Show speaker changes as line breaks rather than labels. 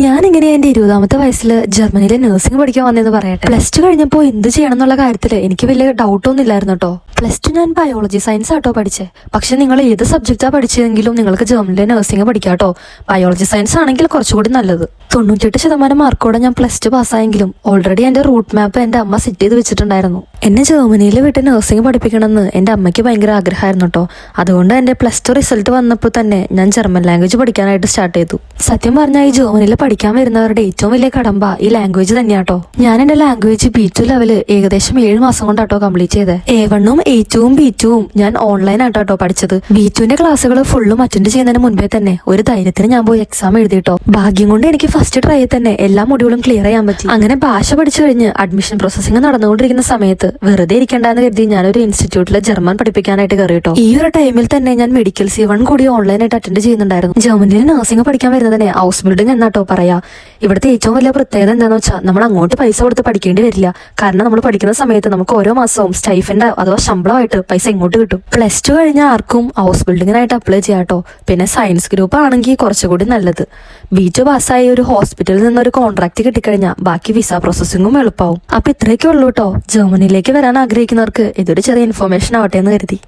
ഞാനിങ്ങനെ എന്റെ 20ാമത്തെ വയസ്സിൽ ജർമ്മനിയിലെ നഴ്സിംഗ് പഠിക്കാൻ വന്നെന്ന് പറയട്ടെ. +2 കഴിഞ്ഞപ്പോൾ എന്ത് ചെയ്യണം എന്നുള്ള കാര്യത്തിൽ എനിക്ക് വലിയ ഡൗട്ടൊന്നും ഇല്ലായിരുന്നു കേട്ടോ. +2 ഞാൻ ബയോളജി സയൻസ് ആട്ടോ പഠിച്ചേ. പക്ഷെ നിങ്ങൾ ഏത് സബ്ജക്റ്റാ പഠിച്ചതെങ്കിലും നിങ്ങൾക്ക് ജർമ്മനിലെ നഴ്സിംഗ് പഠിക്കാട്ടോ. ബയോളജി സയൻസ് ആണെങ്കിൽ കുറച്ചുകൂടി നല്ലത്. 98% മാർക്കോടെ ഞാൻ +2 പാസ്സായെങ്കിലും ഓൾറെഡി എന്റെ റൂട്ട് മാപ്പ് എന്റെ അമ്മ സെറ്റ് ചെയ്ത് വെച്ചിട്ടുണ്ടായിരുന്നു. എന്നെ ജർമ്മനിയിൽ വിട്ട് നഴ്സിംഗ് പഠിപ്പിക്കണമെന്ന് എന്റെ അമ്മയ്ക്ക് ഭയങ്കര ആഗ്രഹമായിരുന്നു കേട്ടോ. അതുകൊണ്ട് എന്റെ +2 റിസൾട്ട് വന്നപ്പോൾ തന്നെ ഞാൻ ജർമ്മൻ ലാംഗ്വേജ് പഠിക്കാനായിട്ട് സ്റ്റാർട്ട് ചെയ്തു. സത്യം പറഞ്ഞാൽ ഈ ജർമ്മനിയിൽ പഠിക്കാൻ വരുന്നവരുടെ ഏറ്റവും വലിയ കടമ്പ ഈ ലാംഗ്വേജ് തന്നെയാട്ടോ. ഞാൻ എന്റെ ലാംഗ്വേജ് B2 ലെവല് ഏകദേശം 7 മാസം കൊണ്ടാട്ടോ കംപ്ലീറ്റ് ചെയ്തത്. A1ഉം A2ഉം B2ഉം ഞാൻ ഓൺലൈൻ ആട്ടോ പഠിച്ചത്. B2ന്റെ ക്ലാസ്സുകൾ ഫുള്ളും അറ്റൻഡ് ചെയ്യുന്നതിന് മുൻപേ തന്നെ ഒരു ധൈര്യത്തിന് ഞാൻ പോയി എക്സാം എഴുതിട്ടോ. ഭാഗ്യം കൊണ്ട് എനിക്ക് ഫസ്റ്റ് ട്രൈ തന്നെ എല്ലാ മൊഡ്യൂളും ക്ലിയർ ചെയ്യാൻ പറ്റി. അങ്ങനെ ഭാഷ പഠിച്ചു കഴിഞ്ഞ് അഡ്മിഷൻ പ്രോസസ്സിംഗ് നടന്നുകൊണ്ടിരിക്കുന്ന സമയത്ത് വെറുതെ ഇരിക്കേണ്ടെന്ന് കരുതി ഞാനൊരു ഇൻസ്റ്റിറ്റ്യൂട്ടിൽ ജർമ്മൻ പഠിപ്പിക്കാനായിട്ട് കയറിട്ടോ. ഈ ഒരു ടൈമിൽ തന്നെ ഞാൻ മെഡിക്കൽ C1 കൂടി ഓൺലൈനായിട്ട് അറ്റൻഡ് ചെയ്യുന്നുണ്ടായിരുന്നു. ജർമ്മനിയിൽ നഴ്സിംഗ് പഠിക്കാൻ വരുന്നതിനെ ഹൗസ് ബിൽഡിംഗ് എന്നാട്ടോ പറയാ. ഇവിടുത്തെ ഏറ്റവും വലിയ പ്രത്യേകത എന്താണെന്ന് വെച്ചാൽ നമ്മൾ അങ്ങോട്ട് പൈസ കൊടുത്ത് പഠിക്കേണ്ടി വരില്ല. കാരണം നമ്മൾ പഠിക്കുന്ന സമയത്ത് നമുക്ക് ഓരോ മാസവും സ്റ്റൈഫൻഡ് അഥവാ ശമ്പളമായിട്ട് പൈസ ഇങ്ങോട്ട് കിട്ടും. +2 കഴിഞ്ഞ ആർക്കും ഹൗസ് ബിൽഡിങ്ങിനായിട്ട് അപ്ലൈ ചെയ്യാട്ടോ. പിന്നെ സയൻസ് ഗ്രൂപ്പ് ആണെങ്കിൽ കുറച്ചുകൂടി നല്ലത്. B2 പാസ്സായി ഒരു ഹോസ്പിറ്റലിൽ നിന്ന് ഒരു കോൺട്രാക്ട് കിട്ടിക്കഴിഞ്ഞാൽ ബാക്കി വിസ പ്രോസസ്സിംഗും എളുപ്പമാവും. അപ്പൊ ഇത്രയൊക്കെ ഉള്ളൂ കേട്ടോ. ജർമ്മനിയിലേക്ക് വരാൻ ആഗ്രഹിക്കുന്നവർക്ക് ഇതൊരു ചെറിയ ഇൻഫർമേഷൻ ആവട്ടെ എന്ന് കരുതി.